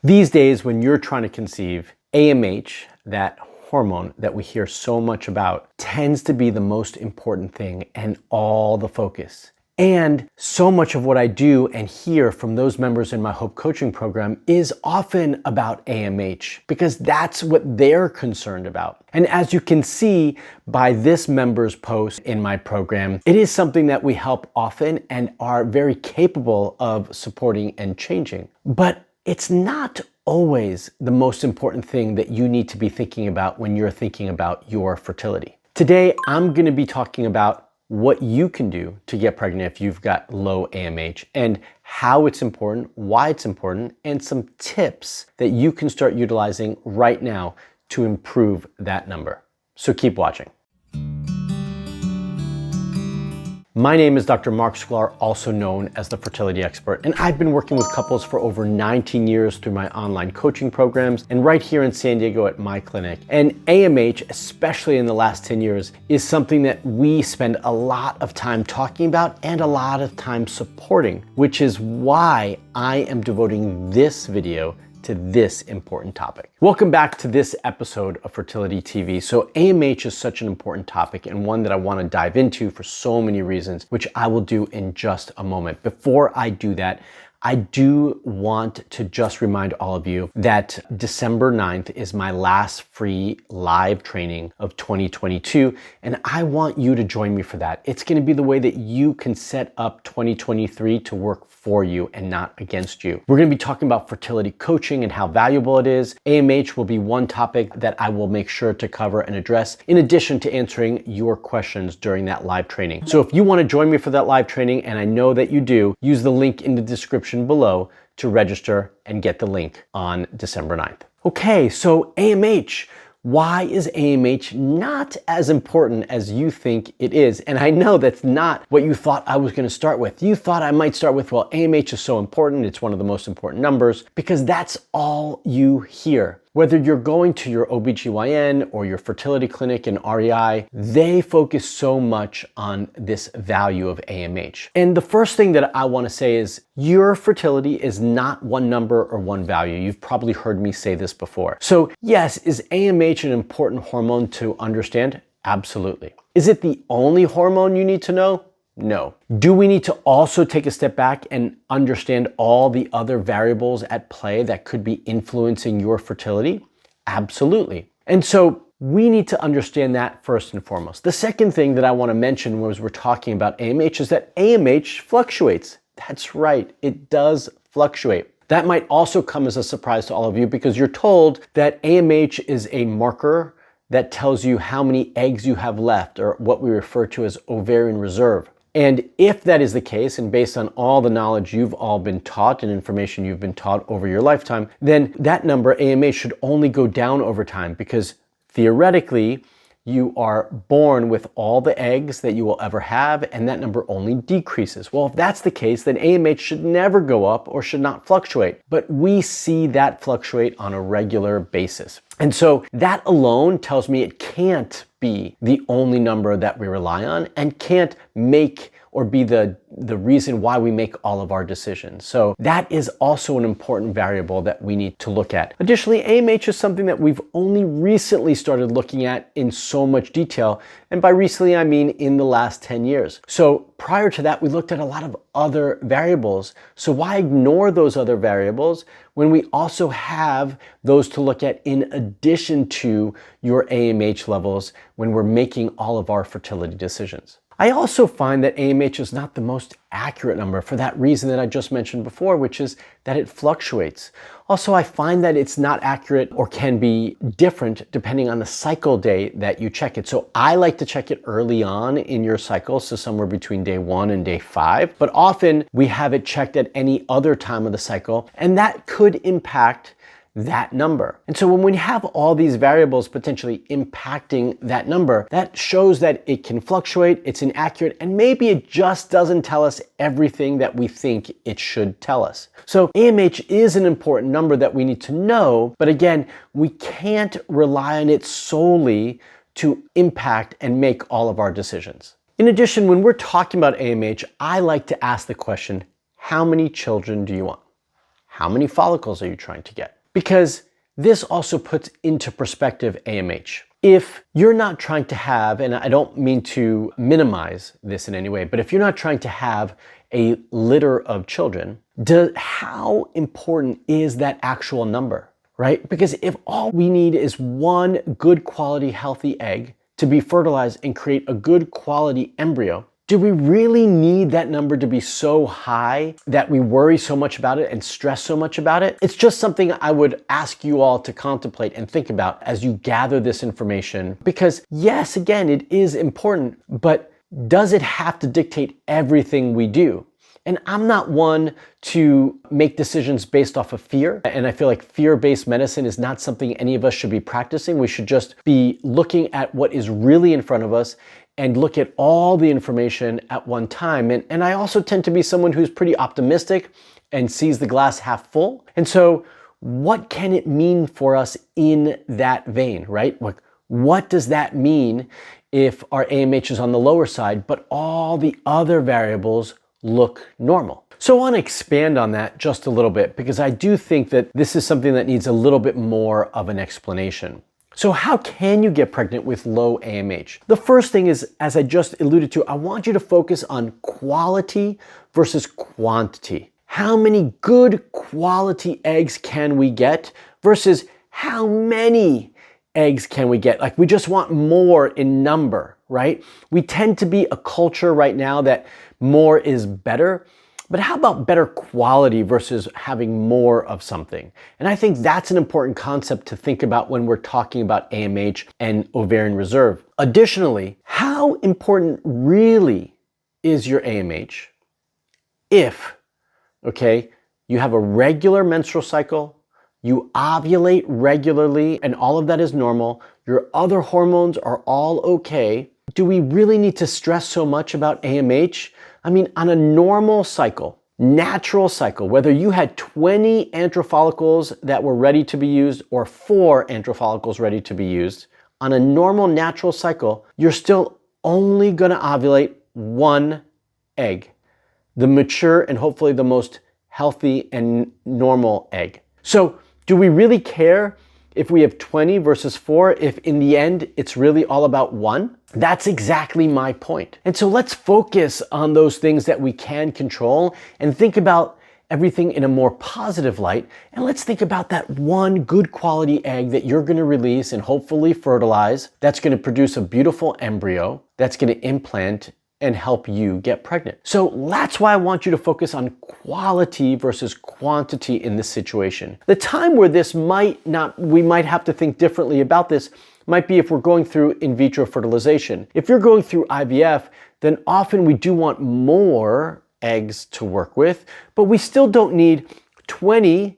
These days, when you're trying to conceive, AMH, that hormone that we hear so much about, tends to be the most important thing and all the focus. And so much of what I do and hear from those members in my Hope Coaching program is often about AMH because that's what they're concerned about. And as you can see by this member's post in my program, it is something that we help often and are very capable of supporting and changing. But it's not always the most important thing that you need to be thinking about when you're thinking about your fertility. Today, I'm going to be talking about what you can do to get pregnant if you've got low AMH and how it's important, why it's important, and some tips that you can start utilizing right now to improve that number. So keep watching. My name is Dr. Marc Sklar, also known as the Fertility Expert, and I've been working with couples for over 19 years through my online coaching programs and right here in San Diego at my clinic. And AMH, especially in the last 10 years, is something that we spend a lot of time talking about and a lot of time supporting, which is why I am devoting this video to this important topic. Welcome back to this episode of Fertility TV. So AMH is such an important topic and one that I want to dive into for so many reasons, which I will do in just a moment. Before I do that, I do want to just remind all of you that December 9th is my last free live training of 2022, and I want you to join me for that. It's going to be the way that you can set up 2023 to work for you and not against you. We're going to be talking about fertility coaching and how valuable it is. AMH will be one topic that I will make sure to cover and address, in addition to answering your questions during that live training. So if you want to join me for that live training, and I know that you do, use the link in the description below to register and get the link on December 9th. Okay, so AMH. Why is AMH not as important as you think it is? And I know that's not what you thought I was going to start with. You thought I might start with, well, AMH is so important, it's one of the most important numbers, because that's all you hear. Whether you're going to your OBGYN or your fertility clinic in REI, they focus so much on this value of AMH. And the first thing that I want to say is your fertility is not one number or one value. You've probably heard me say this before. So yes, is AMH an important hormone to understand? Absolutely. Is it the only hormone you need to know? No. Do we need to also take a step back and understand all the other variables at play that could be influencing your fertility? Absolutely. And so we need to understand that first and foremost. The second thing that I want to mention as we're talking about AMH is that AMH fluctuates. That's right, it does fluctuate. That might also come as a surprise to all of you because you're told that AMH is a marker that tells you how many eggs you have left, or what we refer to as ovarian reserve. And if that is the case, and based on all the knowledge you've all been taught and information you've been taught over your lifetime, then that number, AMH, should only go down over time because theoretically, you are born with all the eggs that you will ever have, and that number only decreases. Well, if that's the case, then AMH should never go up or should not fluctuate. But we see that fluctuate on a regular basis. And so that alone tells me it can't be the only number that we rely on and can't make or be the reason why we make all of our decisions. So that is also an important variable that we need to look at. Additionally, AMH is something that we've only recently started looking at in so much detail. And by recently, I mean in the last 10 years. So prior to that, we looked at a lot of other variables. So why ignore those other variables when we also have those to look at in addition to your AMH levels when we're making all of our fertility decisions? I also find that AMH is not the most accurate number for that reason that I just mentioned before, which is that it fluctuates. Also, I find that it's not accurate or can be different depending on the cycle day that you check it. So I like to check it early on in your cycle, so somewhere between day 1 and day 5, but often we have it checked at any other time of the cycle, and that could impact that number. And so when we have all these variables potentially impacting that number, that shows that it can fluctuate, it's inaccurate, and maybe it just doesn't tell us everything that we think it should tell us. So AMH is an important number that we need to know, but again, we can't rely on it solely to impact and make all of our decisions. In addition, when we're talking about AMH, I like to ask the question, how many children do you want? How many follicles are you trying to get? Because this also puts into perspective AMH. If you're not trying to have, and I don't mean to minimize this in any way, but if you're not trying to have a litter of children, how important is that actual number, right? Because if all we need is one good quality healthy egg to be fertilized and create a good quality embryo, do we really need that number to be so high that we worry so much about it and stress so much about it? It's just something I would ask you all to contemplate and think about as you gather this information. Because yes, again, it is important, but does it have to dictate everything we do? And I'm not one to make decisions based off of fear. And I feel like fear-based medicine is not something any of us should be practicing. We should just be looking at what is really in front of us and look at all the information at one time. And I also tend to be someone who's pretty optimistic and sees the glass half full. And so what can it mean for us in that vein, right? What does that mean if our AMH is on the lower side, but all the other variables look normal? So I want to expand on that just a little bit because I do think that this is something that needs a little bit more of an explanation. So how can you get pregnant with low AMH? The first thing is, as I just alluded to, I want you to focus on quality versus quantity. How many good quality eggs can we get versus how many eggs can we get? Like, we just want more in number, right? We tend to be a culture right now that more is better. But how about better quality versus having more of something? And I think that's an important concept to think about when we're talking about AMH and ovarian reserve. Additionally, how important really is your AMH if, okay, you have a regular menstrual cycle, you ovulate regularly, and all of that is normal, your other hormones are all okay? Do we really need to stress so much about AMH? I mean, on a normal cycle, natural cycle, whether you had 20 antral follicles that were ready to be used or 4 antral follicles ready to be used, on a normal natural cycle, you're still only going to ovulate 1 egg, the mature and hopefully the most healthy and normal egg. So do we really care if we have 20 versus 4, if in the end it's really all about 1? That's exactly my point. And so let's focus on those things that we can control and think about everything in a more positive light. And let's think about that one good quality egg that you're going to release and hopefully fertilize, that's going to produce a beautiful embryo that's going to implant and help you get pregnant. So that's why I want you to focus on quality versus quantity in this situation. The time where we might have to think differently about this might be if we're going through in vitro fertilization. If you're going through IVF, then often we do want more eggs to work with, but we still don't need 20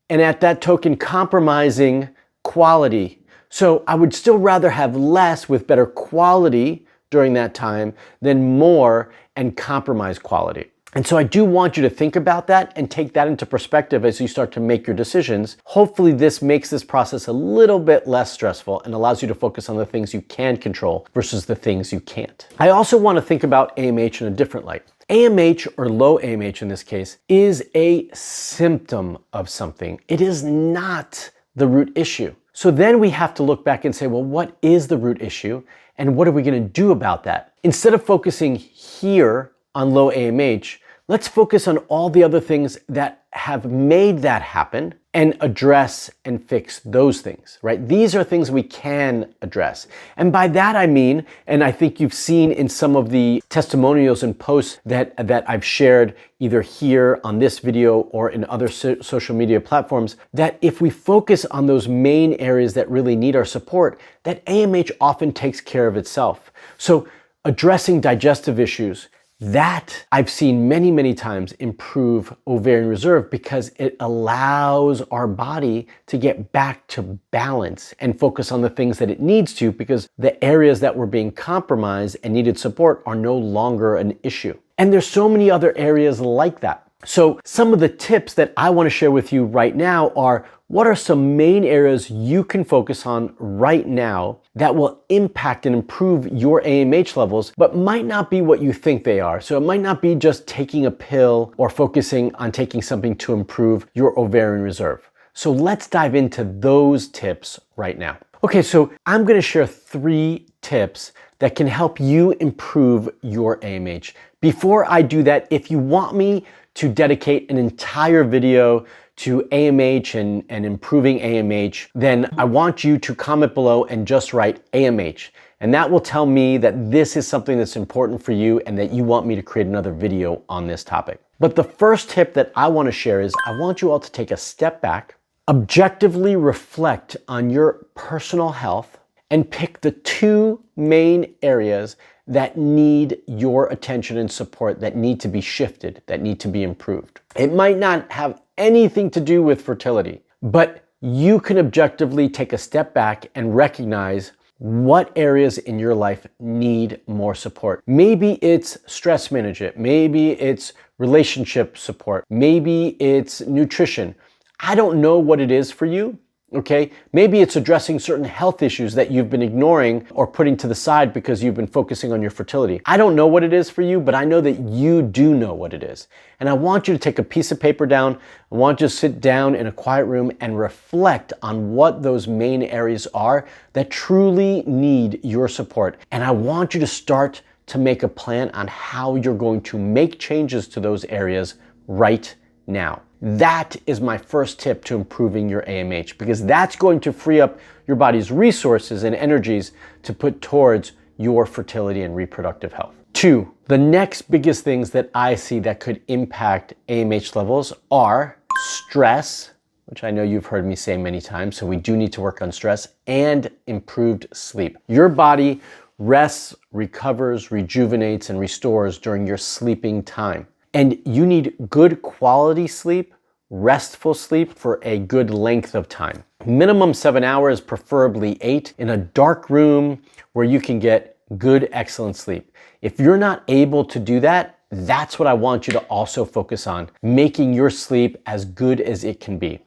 and at that token compromising quality. So I would still rather have less with better quality during that time than more and compromise quality. And so I do want you to think about that and take that into perspective as you start to make your decisions. Hopefully this makes this process a little bit less stressful and allows you to focus on the things you can control versus the things you can't. I also want to think about AMH in a different light. AMH, or low AMH in this case, is a symptom of something. It is not the root issue. So then we have to look back and say, well, what is the root issue? And what are we going to do about that? Instead of focusing here on low AMH, let's focus on all the other things that have made that happen and address and fix those things, right? These are things we can address. And by that I mean, and I think you've seen in some of the testimonials and posts that I've shared either here on this video or in other social media platforms, that if we focus on those main areas that really need our support, that AMH often takes care of itself. So addressing digestive issues, that I've seen many, many times improve ovarian reserve because it allows our body to get back to balance and focus on the things that it needs to, because the areas that were being compromised and needed support are no longer an issue. And there's so many other areas like that. So some of the tips that I want to share with you right now are what are some main areas you can focus on right now that will impact and improve your AMH levels, but might not be what you think they are. So it might not be just taking a pill or focusing on taking something to improve your ovarian reserve. So let's dive into those tips right now. Okay, so I'm gonna share 3 tips that can help you improve your AMH. Before I do that, if you want me to dedicate an entire video to AMH and improving AMH, then I want you to comment below and just write AMH. And that will tell me that this is something that's important for you and that you want me to create another video on this topic. But the first tip that I want to share is I want you all to take a step back, objectively reflect on your personal health, and pick the 2 main areas that need your attention and support, that need to be shifted, that need to be improved. It might not have anything to do with fertility, but you can objectively take a step back and recognize what areas in your life need more support. Maybe it's stress management, maybe it's relationship support, maybe it's nutrition. I don't know what it is for you. Okay, maybe it's addressing certain health issues that you've been ignoring or putting to the side because you've been focusing on your fertility. I don't know what it is for you, but I know that you do know what it is. And I want you to take a piece of paper down. I want you to sit down in a quiet room and reflect on what those main areas are that truly need your support. And I want you to start to make a plan on how you're going to make changes to those areas right now. That is my first tip to improving your AMH, because that's going to free up your body's resources and energies to put towards your fertility and reproductive health. 2, the next biggest things that I see that could impact AMH levels are stress, which I know you've heard me say many times, so we do need to work on stress, and improved sleep. Your body rests, recovers, rejuvenates, and restores during your sleeping time. And you need good quality sleep, restful sleep for a good length of time. Minimum 7 hours, preferably 8, in a dark room where you can get good, excellent sleep. If you're not able to do that, that's what I want you to also focus on, making your sleep as good as it can be.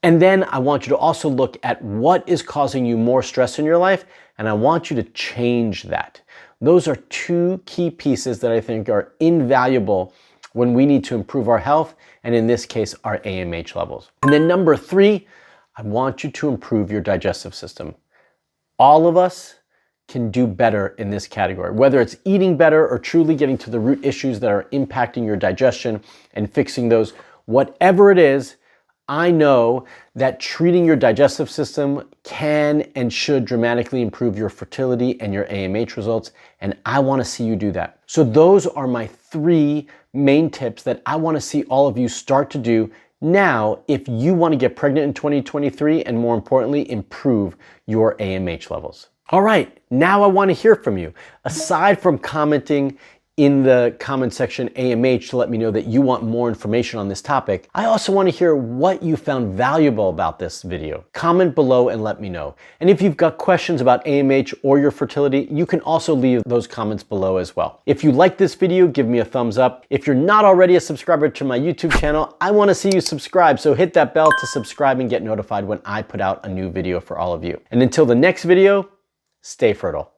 And then I want you to also look at what is causing you more stress in your life, and I want you to change that. Those are 2 key pieces that I think are invaluable when we need to improve our health, and in this case, our AMH levels. And then number 3, I want you to improve your digestive system. All of us can do better in this category, whether it's eating better or truly getting to the root issues that are impacting your digestion and fixing those. Whatever it is, I know that treating your digestive system can and should dramatically improve your fertility and your AMH results, and I want to see you do that. So those are my 3 main tips that I want to see all of you start to do now if you want to get pregnant in 2023 and, more importantly, improve your AMH levels. All right, now I want to hear from you. Aside from commenting in the comment section AMH to let me know that you want more information on this topic, I also want to hear what you found valuable about this video. Comment below and let me know. And if you've got questions about AMH or your fertility, you can also leave those comments below as well. If you like this video, give me a thumbs up. If you're not already a subscriber to my YouTube channel, I want to see you subscribe, so hit that bell to subscribe and get notified when I put out a new video for all of you. And until the next video, stay fertile.